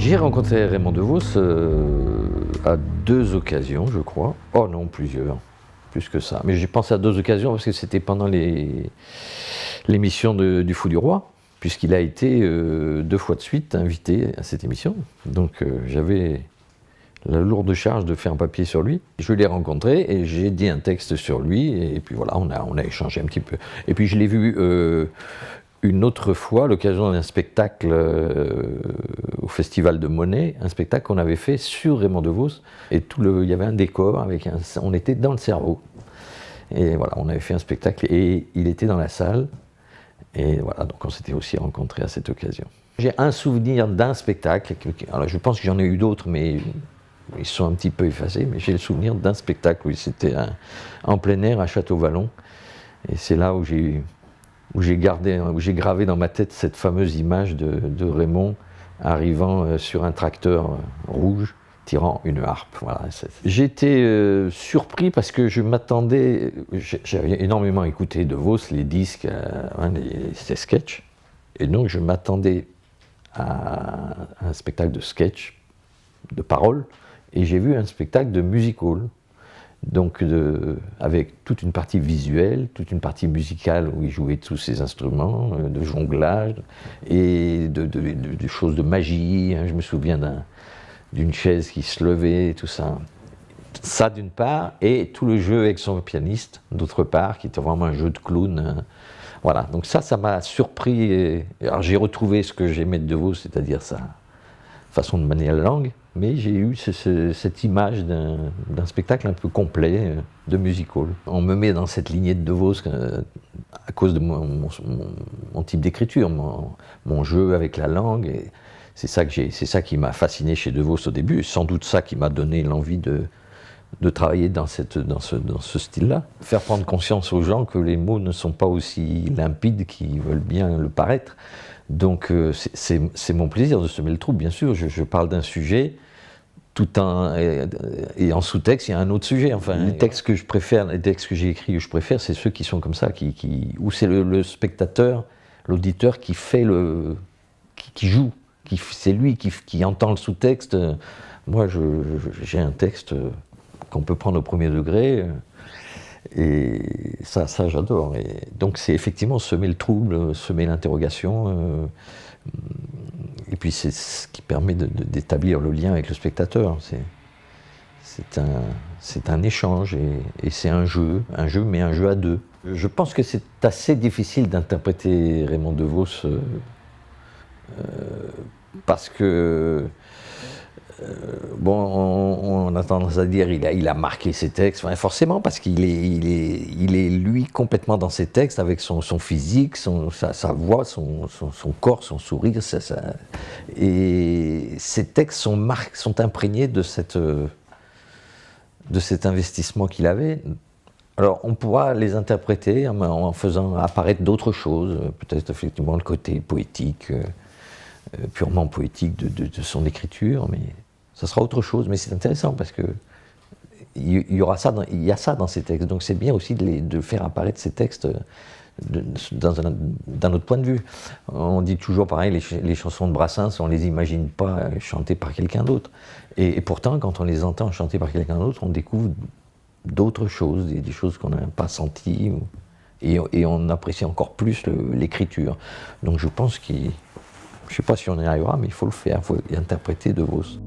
J'ai rencontré Raymond DeVos à 2 occasions, je crois. Oh non, plusieurs, plus que ça. Mais j'ai pensé à 2 occasions parce que c'était pendant l'émission du Fou du Roi, puisqu'il a été 2 fois de suite invité à cette émission. Donc j'avais la lourde charge de faire un papier sur lui. Je l'ai rencontré et j'ai dit un texte sur lui, et puis voilà, on a échangé un petit peu. Et puis je l'ai vu une autre fois, à l'occasion d'un spectacle au Festival de Monet, un spectacle qu'on avait fait sur Raymond DeVos, et il y avait un décor, on était dans le cerveau. Et voilà, on avait fait un spectacle, et il était dans la salle, et voilà, donc on s'était aussi rencontrés à cette occasion. J'ai un souvenir d'un spectacle, alors je pense que j'en ai eu d'autres, mais ils sont un petit peu effacés, mais j'ai le souvenir d'un spectacle, oui, c'était en plein air à Château-Vallon, et c'est là où j'ai gravé dans ma tête cette fameuse image de Raymond arrivant sur un tracteur rouge, tirant une harpe. Voilà. J'étais surpris parce que je m'attendais, j'avais énormément écouté DeVos, les disques, ses sketchs, et donc je m'attendais à un spectacle de sketch, de paroles, et j'ai vu un spectacle de music hall. Donc avec toute une partie visuelle, toute une partie musicale où il jouait tous ses instruments, de jonglage et de choses de magie. Je me souviens d'une chaise qui se levait, tout ça. Ça d'une part, et tout le jeu avec son pianiste d'autre part, qui était vraiment un jeu de clown. Voilà, donc ça m'a surpris. Alors j'ai retrouvé ce que j'aimais de DeVos, c'est-à-dire sa façon de manier la langue, mais j'ai eu cette image d'un spectacle un peu complet de music hall. On me met dans cette lignée de DeVos à cause de mon type d'écriture, mon jeu avec la langue. Et c'est ça qui m'a fasciné chez DeVos au début, et sans doute ça qui m'a donné l'envie de travailler dans ce style-là. Faire prendre conscience aux gens que les mots ne sont pas aussi limpides qu'ils veulent bien le paraître. Donc c'est mon plaisir de semer le trouble, bien sûr. Je parle d'un sujet, et en sous-texte, il y a un autre sujet. Enfin, les textes que je préfère, les textes que j'ai écrits que je préfère, c'est ceux qui sont comme ça, où c'est le spectateur, l'auditeur qui fait qui joue, c'est lui qui entend le sous-texte. Moi, j'ai un texte qu'on peut prendre au premier degré, et ça j'adore. Et donc c'est effectivement semer le trouble, semer l'interrogation, et puis c'est ce qui permet d'établir le lien avec le spectateur. C'est un échange, et c'est un jeu, mais un jeu à deux. Je pense que c'est assez difficile d'interpréter Raymond DeVos parce que on a tendance à dire il a marqué ses textes, enfin, forcément, parce qu'il est lui complètement dans ses textes, avec son physique, sa voix, son corps, son sourire, et ses textes sont imprégnés de cet investissement qu'il avait. Alors on pourra les interpréter en faisant apparaître d'autres choses, peut-être effectivement le côté poétique, purement poétique de son écriture, mais ça sera autre chose. Mais c'est intéressant parce que il y a ça dans ces textes, donc c'est bien aussi de faire apparaître ces textes d'un autre point de vue. On dit toujours pareil, les chansons de Brassens, on ne les imagine pas chantées par quelqu'un d'autre, et pourtant quand on les entend chantées par quelqu'un d'autre, on découvre d'autres choses, des choses qu'on n'a pas senties, et on apprécie encore plus l'écriture. Donc je pense je ne sais pas si on y arrivera, mais il faut le faire, il faut interpréter DeVos.